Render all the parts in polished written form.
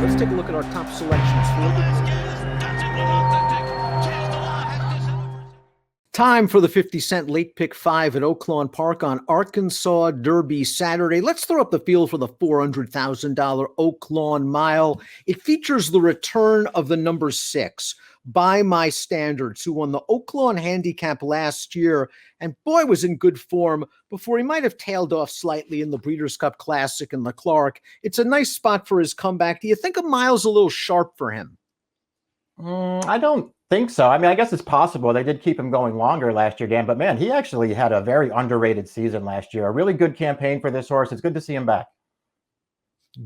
let's take a look at our top selections for the time for the 50-cent late pick 5 at Oaklawn Park on Arkansas Derby Saturday. Let's throw up the field for the $400,000 Oaklawn Mile. It features the return of the number 6, By My Standards, who won the Oaklawn Handicap last year, and boy, was in good form before he might have tailed off slightly in the Breeders' Cup Classic in the Clark. It's a nice spot for his comeback. Do you think a mile's a little sharp for him? I don't think so. I mean, I guess it's possible. They did keep him going longer last year, Dan, but man, he actually had a very underrated season last year. A really good campaign for this horse. It's good to see him back.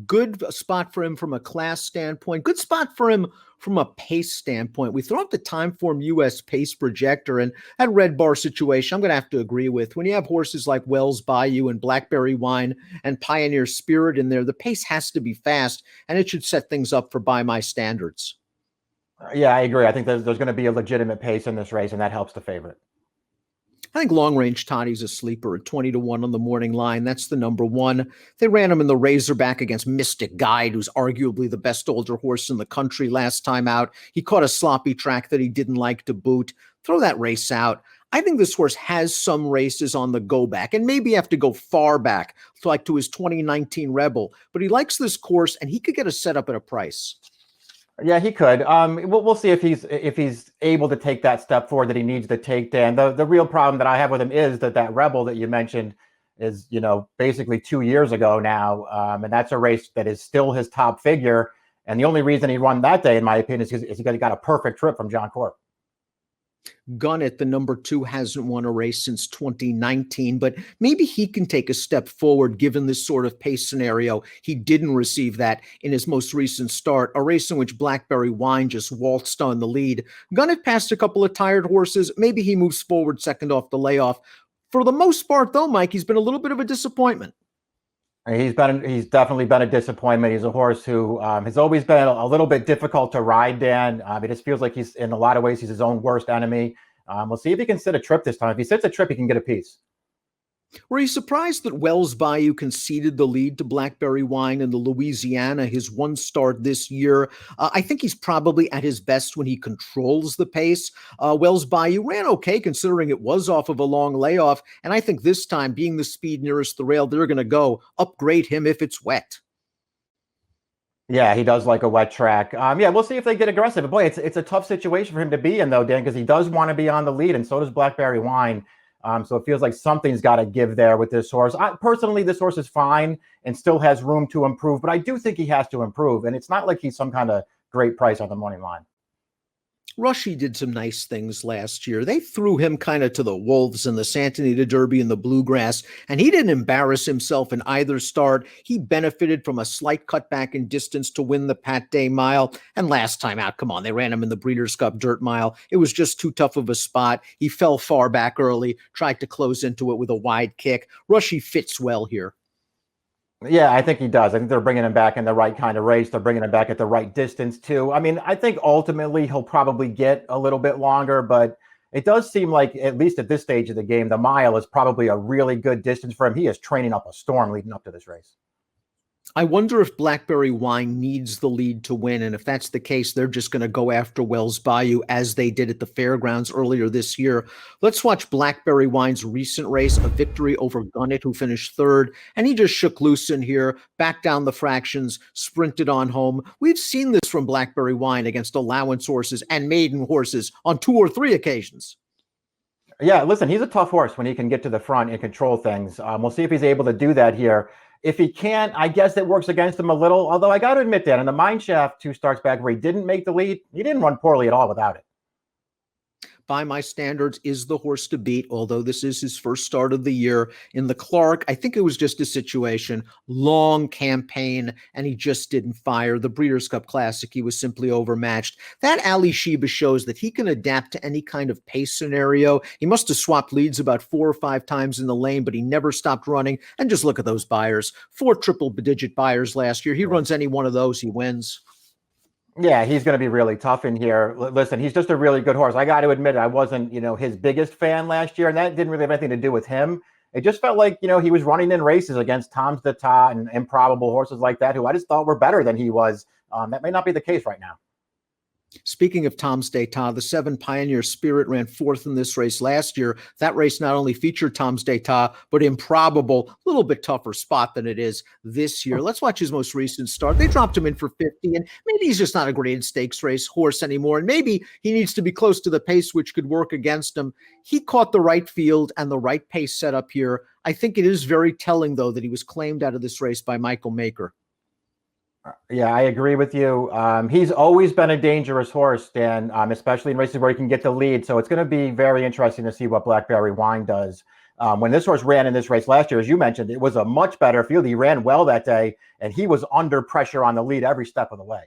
Good spot for him from a class standpoint. Good spot for him from a pace standpoint. We throw up the Timeform US pace projector, and that red bar situation, I'm going to have to agree with. When you have horses like Wells Bayou and Blackberry Wine and Pioneer Spirit in there, the pace has to be fast, and it should set things up for By My Standards. Yeah, I agree. I think there's going to be a legitimate pace in this race, and that helps the favorite. I think Long Range Toddy's a sleeper at 20-1 on the morning line. That's the number 1. They ran him in the Razorback against Mystic Guide, who's arguably the best older horse in the country last time out. He caught a sloppy track that he didn't like to boot. Throw that race out. I think this horse has some races on the go back, and maybe have to go far back, like to his 2019 Rebel. But he likes this course, and he could get a setup at a price. Yeah, he could. We'll see if he's able to take that step forward that he needs to take. Dan, the real problem that I have with him is that Rebel that you mentioned is, basically 2 years ago now, and that's a race that is still his top figure. And the only reason he won that day, in my opinion, is he got a perfect trip from John Corp. Gunnett, the number 2, hasn't won a race since 2019, but maybe he can take a step forward given this sort of pace scenario. He didn't receive that in his most recent start, a race in which Blackberry Wine just waltzed on the lead. Gunnett passed a couple of tired horses. Maybe he moves forward second off the layoff. For the most part, though, Mike, he's been a little bit of a disappointment. He's definitely been a disappointment. He's a horse who has always been a little bit difficult to ride, Dan. It just feels like he's, in a lot of ways, he's his own worst enemy. We'll see if he can sit a trip this time. If he sits a trip, he can get a piece. Were you surprised that Wells Bayou conceded the lead to Blackberry Wine in the Louisiana, his one start this year? I think he's probably at his best when he controls the pace. Wells Bayou ran okay considering it was off of a long layoff, and I think this time, being the speed nearest the rail, they're going to go upgrade him if it's wet. Yeah, he does like a wet track. Yeah, we'll see if they get aggressive. But boy, it's a tough situation for him to be in, though, Dan, because he does want to be on the lead, and so does Blackberry Wine. So it feels like something's got to give there with this horse. Personally, this horse is fine and still has room to improve, but I do think he has to improve. And it's not like he's some kind of great price on the morning line. Rushy did some nice things last year. They threw him kind of to the wolves in the Santa Anita Derby and the Bluegrass, and he didn't embarrass himself in either start. He benefited from a slight cutback in distance to win the Pat Day Mile. And last time out, come on, they ran him in the Breeders' Cup Dirt Mile. It was just too tough of a spot. He fell far back early, tried to close into it with a wide kick. Rushy fits well here. Yeah, I think he does. I think they're bringing him back in the right kind of race. They're bringing him back at the right distance, too. I mean, I think ultimately he'll probably get a little bit longer, but it does seem like, at least at this stage of the game, the mile is probably a really good distance for him. He is training up a storm leading up to this race. I wonder if Blackberry Wine needs the lead to win, and if that's the case, they're just going to go after Wells Bayou as they did at the fairgrounds earlier this year. Let's watch Blackberry Wine's recent race, a victory over Gunnett, who finished 3rd, and he just shook loose in here, backed down the fractions, sprinted on home. We've seen this from Blackberry Wine against allowance horses and maiden horses on 2 or 3 occasions. Yeah, listen, he's a tough horse when he can get to the front and control things. We'll see if he's able to do that here. If he can't, I guess it works against him a little. Although I got to admit that in the Mine Shaft 2 starts back where he didn't make the lead, he didn't run poorly at all without it. By My Standards is the horse to beat, although this is his first start of the year. In the Clark, I think it was just a situation, long campaign, and he just didn't fire. The Breeders' Cup Classic, he was simply overmatched. That Ali Sheba shows that he can adapt to any kind of pace scenario. He must have swapped leads about 4 or 5 times in the lane, but he never stopped running. And just look at those buyers. 4 triple-digit buyers last year. He runs any one of those, he wins. Yeah, he's going to be really tough in here. Listen, he's just a really good horse. I got to admit, I wasn't, his biggest fan last year, and that didn't really have anything to do with him. it just felt like, he was running in races against Tom's d'Etat and improbable horses like that, who I just thought were better than he was. That may not be the case right now. Speaking of Tom's d'Etat, the 7 Pioneer Spirit ran 4th in this race last year. That race not only featured Tom's d'Etat, but improbable, a little bit tougher spot than it is this year. Let's watch his most recent start. They dropped him in for 50, and maybe he's just not a graded stakes race horse anymore, and maybe he needs to be close to the pace, which could work against him. He caught the right field and the right pace setup here. I think it is very telling, though, that he was claimed out of this race by Michael Maker. Yeah, I agree with you. He's always been a dangerous horse, Dan, especially in races where he can get the lead. So it's going to be very interesting to see what Blackberry Wine does. When this horse ran in this race last year, as you mentioned, it was a much better field. He ran well that day, and he was under pressure on the lead every step of the way.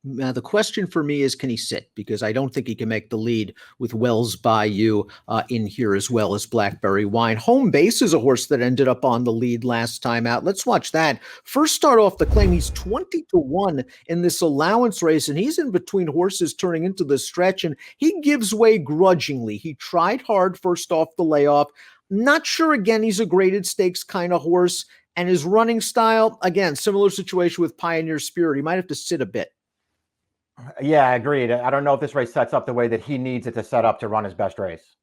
Now, the question for me is, can he sit? Because I don't think he can make the lead with Wells Bayou in here, as well as Blackberry Wine. Home Base is a horse that ended up on the lead last time out. Let's watch that. First start off the claim. He's 20-1 in this allowance race, and he's in between horses turning into the stretch, and he gives way grudgingly. He tried hard first off the layoff. Not sure, again, he's a graded stakes kind of horse, and his running style, again, similar situation with Pioneer Spirit. He might have to sit a bit. Yeah, agreed. I don't know if this race sets up the way that he needs it to set up to run his best race.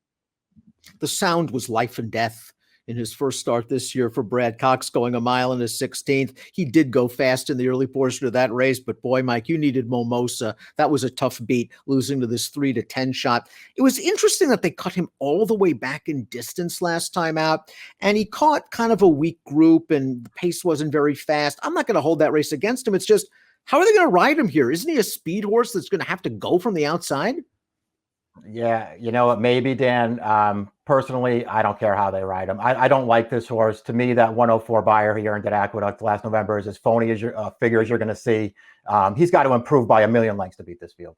The Sound was life and death in his first start this year for Brad Cox, going a mile in his 16th. He did go fast in the early portion of that race, but boy, Mike, you needed Mimosa. That was a tough beat, losing to this 3-10 shot. It was interesting that they cut him all the way back in distance last time out, and he caught kind of a weak group, and the pace wasn't very fast. I'm not going to hold that race against him. It's just, how are they going to ride him here? Isn't he a speed horse that's going to have to go from the outside? Yeah, you know what? Maybe, Dan. Personally, I don't care how they ride him. I don't like this horse. To me, that 104 buyer he earned at Aqueduct last November is as phony as your figure as you're going to see. He's got to improve by a million lengths to beat this field.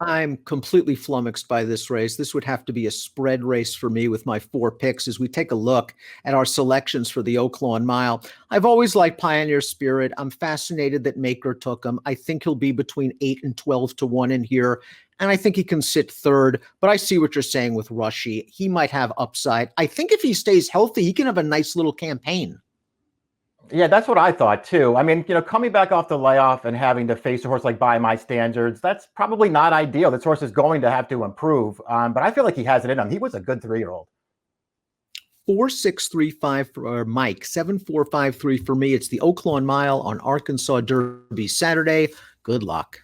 I'm completely flummoxed by this race. This would have to be a spread race for me with my 4 picks as we take a look at our selections for the Oaklawn Mile. I've always liked Pioneer Spirit. I'm fascinated that Maker took him. I think he'll be between 8 and 12-1 in here, and I think he can sit third, but I see what you're saying with Rushy. He might have upside. I think if he stays healthy, he can have a nice little campaign. Yeah, that's what I thought too. I mean, coming back off the layoff and having to face a horse like By My Standards, that's probably not ideal. This horse is going to have to improve, but I feel like he has it in him. He was a good 3-year-old. 4635 for Mike, 7453 for me. It's the Oaklawn Mile on Arkansas Derby Saturday. Good luck.